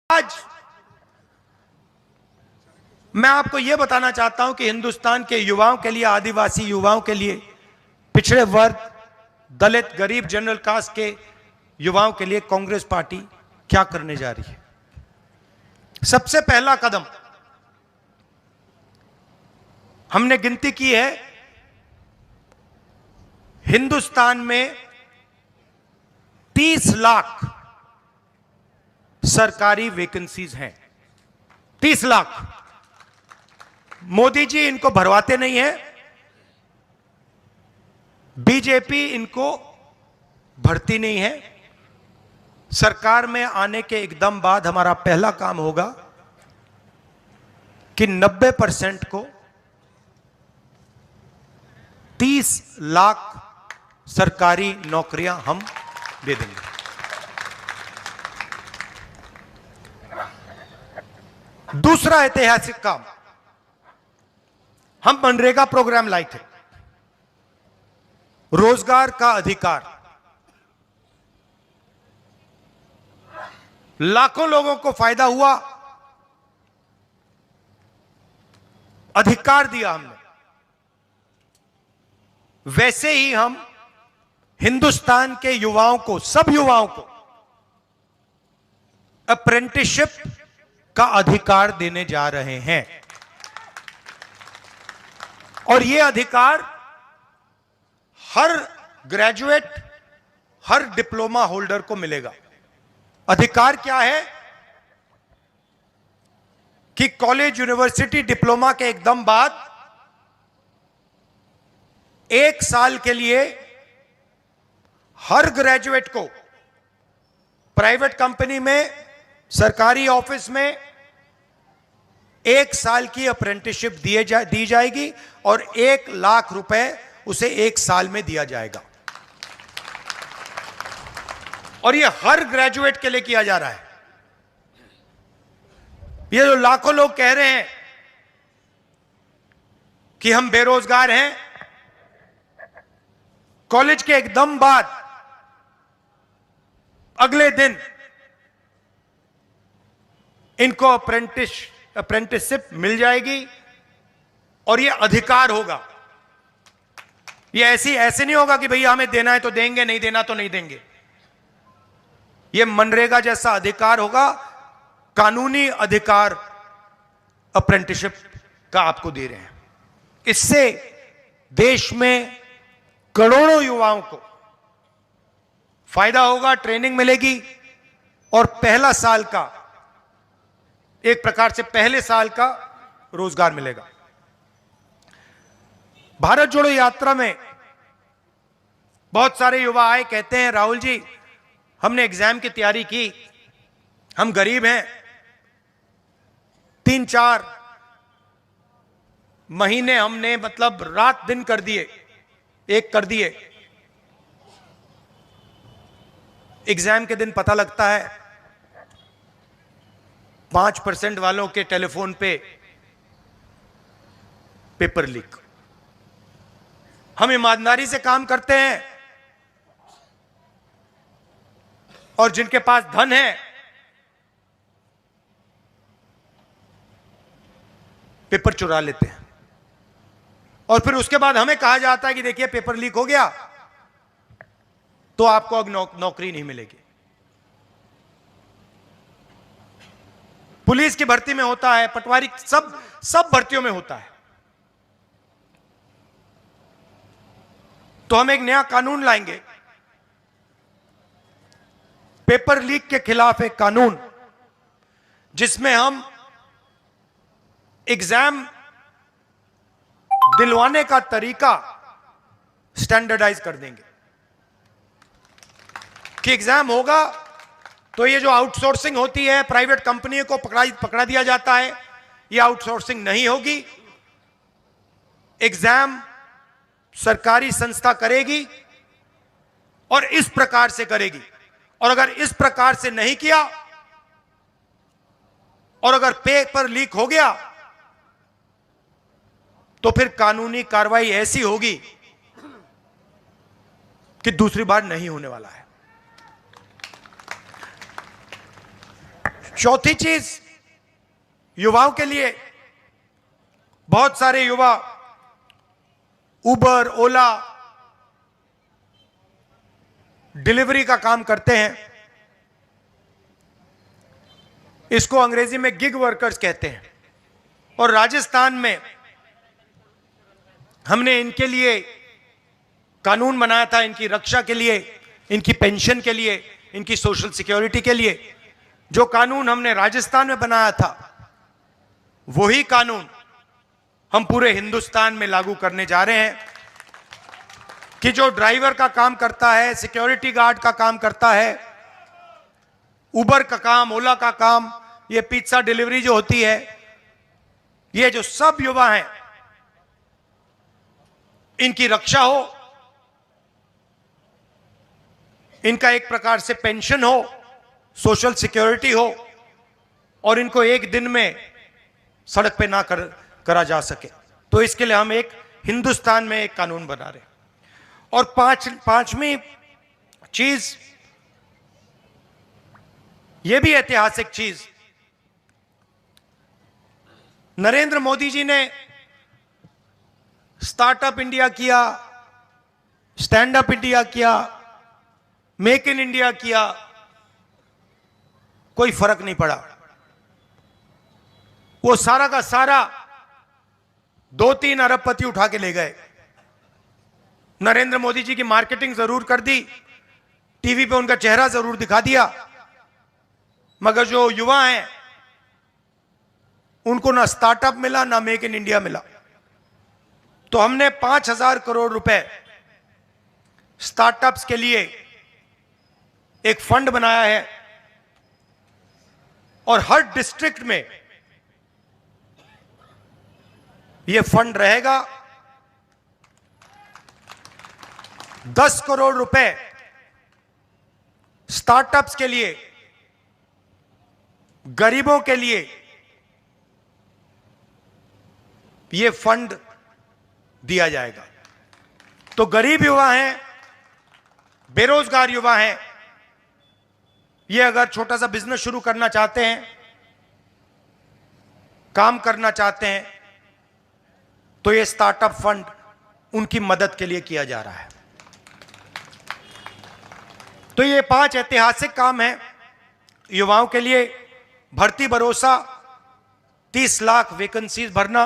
आज मैं आपको यह बताना चाहता हूं कि हिंदुस्तान के युवाओं के लिए, आदिवासी युवाओं के लिए, पिछड़े वर्ग, दलित, गरीब, जनरल कास्ट के युवाओं के लिए कांग्रेस पार्टी क्या करने जा रही है। सबसे पहला कदम हमने गिनती की है, हिंदुस्तान में 30 लाख सरकारी वैकेंसीज हैं। 30 लाख। मोदी जी इनको भरवाते नहीं है, बीजेपी इनको भरती नहीं है। सरकार में आने के एकदम बाद हमारा पहला काम होगा कि 90% को 30 लाख सरकारी नौकरियां हम दे देंगे। दूसरा ऐतिहासिक काम, हम मनरेगा प्रोग्राम लाए थे, रोजगार का अधिकार। लाखों लोगों को फायदा हुआ, अधिकार दिया हमने। वैसे ही हम हिंदुस्तान के युवाओं को, सब युवाओं को अप्रेंटिसशिप का अधिकार देने जा रहे हैं। और यह अधिकार हर ग्रेजुएट, हर डिप्लोमा होल्डर को मिलेगा। अधिकार क्या है कि कॉलेज, यूनिवर्सिटी, डिप्लोमा के एकदम बाद 1 साल के लिए हर ग्रेजुएट को प्राइवेट कंपनी में, सरकारी ऑफिस में 1 साल की अप्रेंटिसशिप दी जाएगी और 1 लाख रुपए उसे 1 साल में दिया जाएगा। और यह हर ग्रेजुएट के लिए किया जा रहा है। ये जो लाखों लोग कह रहे हैं कि हम बेरोजगार हैं, कॉलेज के एकदम बाद अगले दिन इनको अप्रेंटिसशिप मिल जाएगी और यह अधिकार होगा। यह ऐसे नहीं होगा कि भैया हमें देना है तो देंगे, नहीं देना तो नहीं देंगे। यह मनरेगा जैसा अधिकार होगा, कानूनी अधिकार अप्रेंटिसशिप का आपको दे रहे हैं। इससे देश में करोड़ों युवाओं को फायदा होगा, ट्रेनिंग मिलेगी और पहला साल का, एक प्रकार से पहले साल का रोजगार मिलेगा। भारत जोड़ो यात्रा में बहुत सारे युवा आए, कहते हैं राहुल जी हमने एग्जाम की तैयारी की, हम गरीब हैं, 3-4 महीने हमने मतलब रात दिन कर दिए, कर दिए। एग्जाम के दिन पता लगता है 5% वालों के टेलीफोन पे पेपर लीक। हम ईमानदारी से काम करते हैं और जिनके पास धन है पेपर चुरा लेते हैं और फिर उसके बाद हमें कहा जाता है कि देखिए पेपर लीक हो गया तो आपको अब नौकरी नहीं मिलेगी। पुलिस की भर्ती में होता है, पटवारी, सब भर्तियों में होता है। तो हम एक नया कानून लाएंगे, पेपर लीक के खिलाफ एक कानून, जिसमें हम एग्जाम दिलवाने का तरीका स्टैंडर्डाइज कर देंगे कि एग्जाम होगा तो ये जो आउटसोर्सिंग होती है, प्राइवेट कंपनी को पकड़ा दिया जाता है, ये आउटसोर्सिंग नहीं होगी। एग्जाम सरकारी संस्था करेगी और इस प्रकार से करेगी। और अगर इस प्रकार से नहीं किया और अगर पेपर लीक हो गया तो फिर कानूनी कार्रवाई ऐसी होगी कि दूसरी बार नहीं होने वाला है। चौथी चीज, युवाओं के लिए बहुत सारे युवा उबर, ओला, डिलीवरी का काम करते हैं। इसको अंग्रेजी में गिग वर्कर्स कहते हैं। और राजस्थान में हमने इनके लिए कानून बनाया था, इनकी रक्षा के लिए, इनकी पेंशन के लिए, इनकी सोशल सिक्योरिटी के लिए। जो कानून हमने राजस्थान में बनाया था, वही कानून हम पूरे हिंदुस्तान में लागू करने जा रहे हैं कि जो ड्राइवर का काम करता है, सिक्योरिटी गार्ड का काम करता है, उबर का काम, ओला का काम, ये पिज्जा डिलीवरी जो होती है, ये जो सब युवा हैं, इनकी रक्षा हो, इनका एक प्रकार से पेंशन हो, सोशल सिक्योरिटी हो, और इनको एक दिन में सड़क पे ना करा जा सके। तो इसके लिए हम एक हिंदुस्तान में एक कानून बना रहे हैं। और पांचवी चीज, यह भी ऐतिहासिक चीज, नरेंद्र मोदी जी ने स्टार्टअप इंडिया किया, स्टैंड अप इंडिया किया, मेक इन इंडिया किया, कोई फर्क नहीं पड़ा। वो सारा का सारा 2-3 अरबपति उठा के ले गए। नरेंद्र मोदी जी की मार्केटिंग जरूर कर दी, टीवी पे उनका चेहरा जरूर दिखा दिया, मगर जो युवा हैं उनको ना स्टार्टअप मिला, ना मेक इन इंडिया मिला। तो हमने 5,000 करोड़ रुपए स्टार्टअप्स के लिए एक फंड बनाया है, और हर डिस्ट्रिक्ट में यह फंड रहेगा। 10 करोड़ रुपए स्टार्टअप्स के लिए, गरीबों के लिए यह फंड दिया जाएगा। तो गरीब युवा हैं, बेरोजगार युवा हैं, ये अगर छोटा सा बिजनेस शुरू करना चाहते हैं, काम करना चाहते हैं, तो ये स्टार्टअप फंड उनकी मदद के लिए किया जा रहा है। तो ये 5 ऐतिहासिक काम हैं युवाओं के लिए। भर्ती भरोसा, 30 लाख वैकेंसीज भरना,